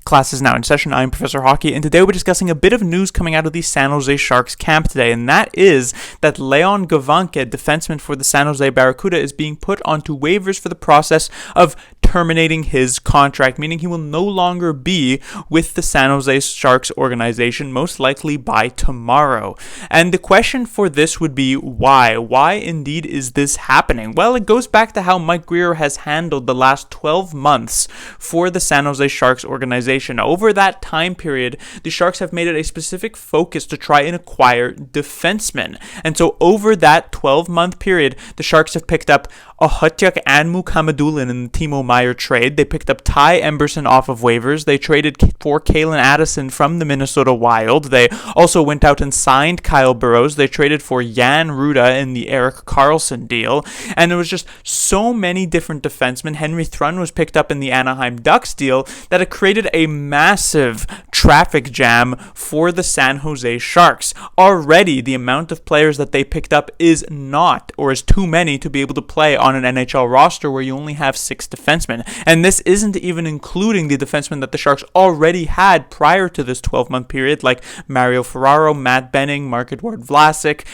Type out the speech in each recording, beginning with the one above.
Class is now in session. I'm Professor Hockey, and today we'll be discussing a bit of news coming out of the San Jose Sharks camp today, and that is that Leon Gawanke, defenseman for the San Jose Barracuda, is being put onto waivers for the process of terminating his contract, meaning he will no longer be with the San Jose Sharks organization, most likely by tomorrow. And the question for this would be why? Why indeed is this happening? Well, it goes back to how Mike Grier has handled the last 12 months for the San Jose Sharks organization. Over that time period, the Sharks have made it a specific focus to try and acquire defensemen. And so over that 12-month period, the Sharks have picked up Ohotyuk and Mukhamadullin in the Timo Meier trade. They picked up Ty Emberson off of waivers. They traded for Kalen Addison from the Minnesota Wild. They also went out and signed Kyle Burroughs. They traded for Jan Ruda in the Erik Karlsson deal. And there was just so many different defensemen. Henry Thrun was picked up in the Anaheim Ducks deal that it created a massive traffic jam for the San Jose Sharks. Already, the amount of players that they picked up is not, or is too many to be able to play on an NHL roster where you only have 6 defensemen. And this isn't even including the defensemen that the Sharks already had prior to this 12-month period, like Mario Ferraro, Matt Benning, Marc-Edouard Vlasic,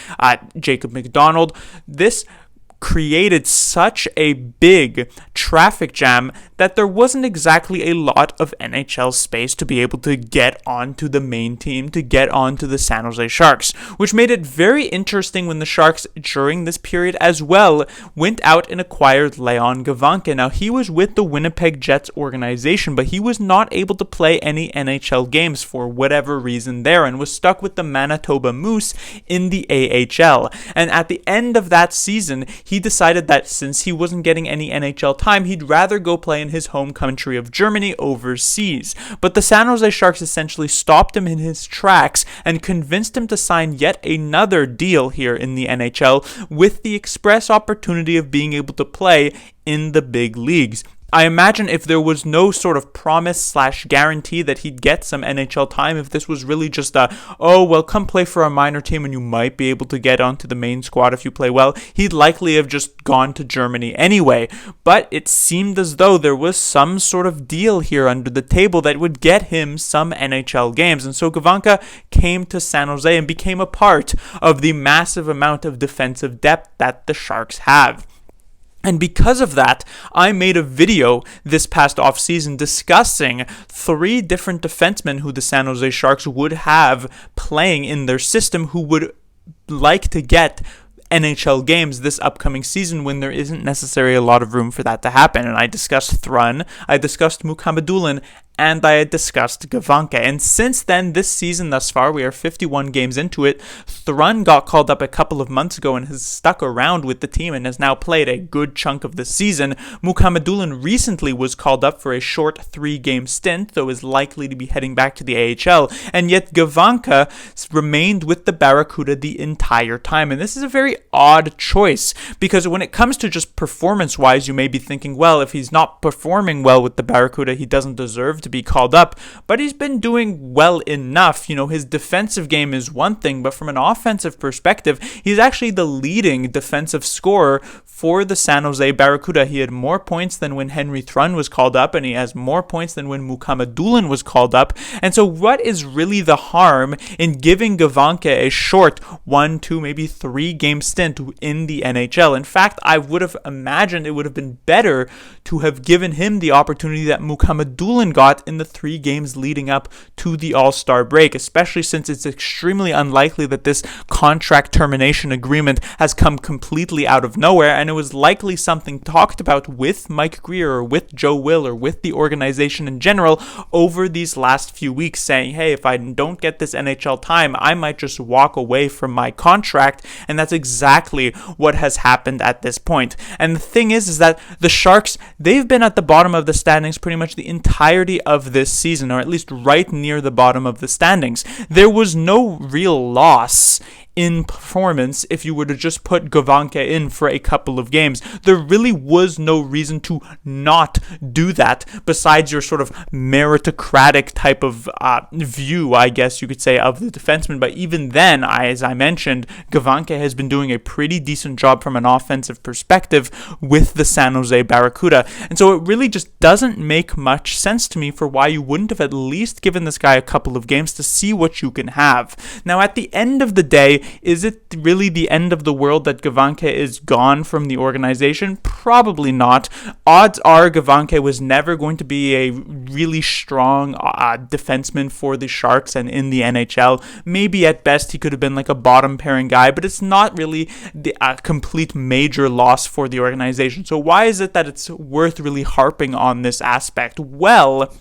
Jacob McDonald. This created such a big traffic jam that there wasn't exactly a lot of NHL space to be able to get onto the main team, to get onto the San Jose Sharks, which made it very interesting when the Sharks, during this period as well, went out and acquired Leon Gawanke. Now, he was with the Winnipeg Jets organization, but he was not able to play any NHL games for whatever reason there, and was stuck with the Manitoba Moose in the AHL. And at the end of that season, he decided that since he wasn't getting any NHL time, he'd rather go play in his home country of Germany overseas. But the San Jose Sharks essentially stopped him in his tracks and convinced him to sign yet another deal here in the NHL with the express opportunity of being able to play in the big leagues. I imagine if there was no sort of promise/guarantee that he'd get some NHL time, if this was really just come play for a minor team and you might be able to get onto the main squad if you play well, he'd likely have just gone to Germany anyway. But it seemed as though there was some sort of deal here under the table that would get him some NHL games. And so Gawanke came to San Jose and became a part of the massive amount of defensive depth that the Sharks have. And because of that, I made a video this past offseason discussing 3 different defensemen who the San Jose Sharks would have playing in their system who would like to get NHL games this upcoming season when there isn't necessarily a lot of room for that to happen. And I discussed Thrun, I discussed Mukhamadullin, and I had discussed Gawanke. And since then, this season thus far, we are 51 games into it. Thrun got called up a couple of months ago and has stuck around with the team and has now played a good chunk of the season. Mukhamadullin recently was called up for a short 3-game stint, though is likely to be heading back to the AHL. And yet Gawanke remained with the Barracuda the entire time. And this is a very odd choice, because when it comes to just performance-wise, you may be thinking, well, if he's not performing well with the Barracuda, he doesn't deserve to be called up, but he's been doing well enough. You know, his defensive game is one thing, but from an offensive perspective, he's actually the leading defensive scorer for the San Jose Barracuda. He had more points than when Henry Thrun was called up, and he has more points than when Mukhamadullin was called up. And so what is really the harm in giving Gawanke a short 1, 2, maybe 3-game stint in the NHL? In fact, I would have imagined it would have been better to have given him the opportunity that Mukhamadullin got in the 3 games leading up to the All-Star break, especially since it's extremely unlikely that this contract termination agreement has come completely out of nowhere, and it was likely something talked about with Mike Grier or with Joe Will or with the organization in general over these last few weeks, saying, hey, if I don't get this NHL time, I might just walk away from my contract. And that's exactly what has happened at this point. And the thing is that the Sharks, they've been at the bottom of the standings pretty much the entirety of this season, or at least right near the bottom of the standings. There was no real loss in performance if you were to just put Gawanke in for a couple of games. There really was no reason to not do that besides your sort of meritocratic type of view, I guess you could say, of the defenseman. But even then, as I mentioned, Gawanke has been doing a pretty decent job from an offensive perspective with the San Jose Barracuda. And so it really just doesn't make much sense to me for why you wouldn't have at least given this guy a couple of games to see what you can have. Now, at the end of the day, is it really the end of the world that Gawanke is gone from the organization? Probably not. Odds are Gawanke was never going to be a really strong defenseman for the Sharks and in the NHL. Maybe at best he could have been like a bottom pairing guy, but it's not really a complete major loss for the organization. So why is it that it's worth really harping on this aspect? Well,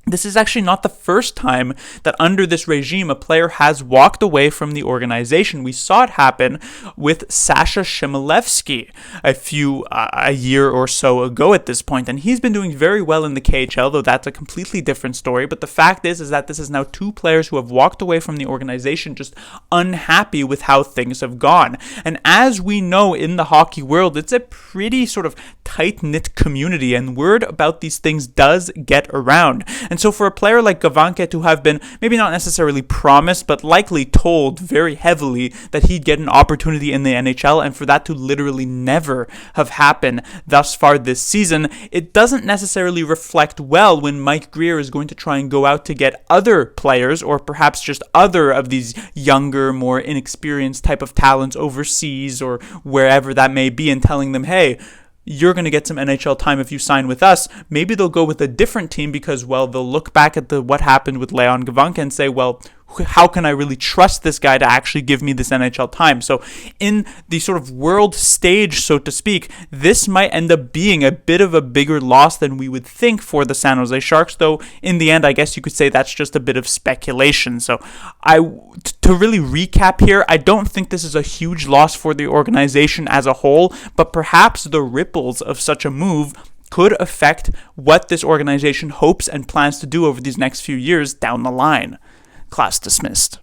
this is actually not the first time that under this regime a player has walked away from the organization. We saw it happen with Sasha Chmielewski a year or so ago at this point, and he's been doing very well in the KHL, though that's a completely different story. But the fact is that this is now two players who have walked away from the organization just unhappy with how things have gone. And as we know in the hockey world, it's a pretty sort of tight-knit community, and word about these things does get around. And so for a player like Gawanke to have been maybe not necessarily promised, but likely told very heavily that he'd get an opportunity in the NHL, and for that to literally never have happened thus far this season, it doesn't necessarily reflect well when Mike Grier is going to try and go out to get other players, or perhaps just other of these younger, more inexperienced type of talents overseas or wherever that may be, and telling them, hey, you're going to get some NHL time if you sign with us. Maybe they'll go with a different team because, well, they'll look back at what happened with Leon Gawanke and say, well, how can I really trust this guy to actually give me this NHL time? So in the sort of world stage, so to speak, this might end up being a bit of a bigger loss than we would think for the San Jose Sharks, though in the end, I guess you could say that's just a bit of speculation. So to really recap here, I don't think this is a huge loss for the organization as a whole, but perhaps the ripples of such a move could affect what this organization hopes and plans to do over these next few years down the line. Class dismissed.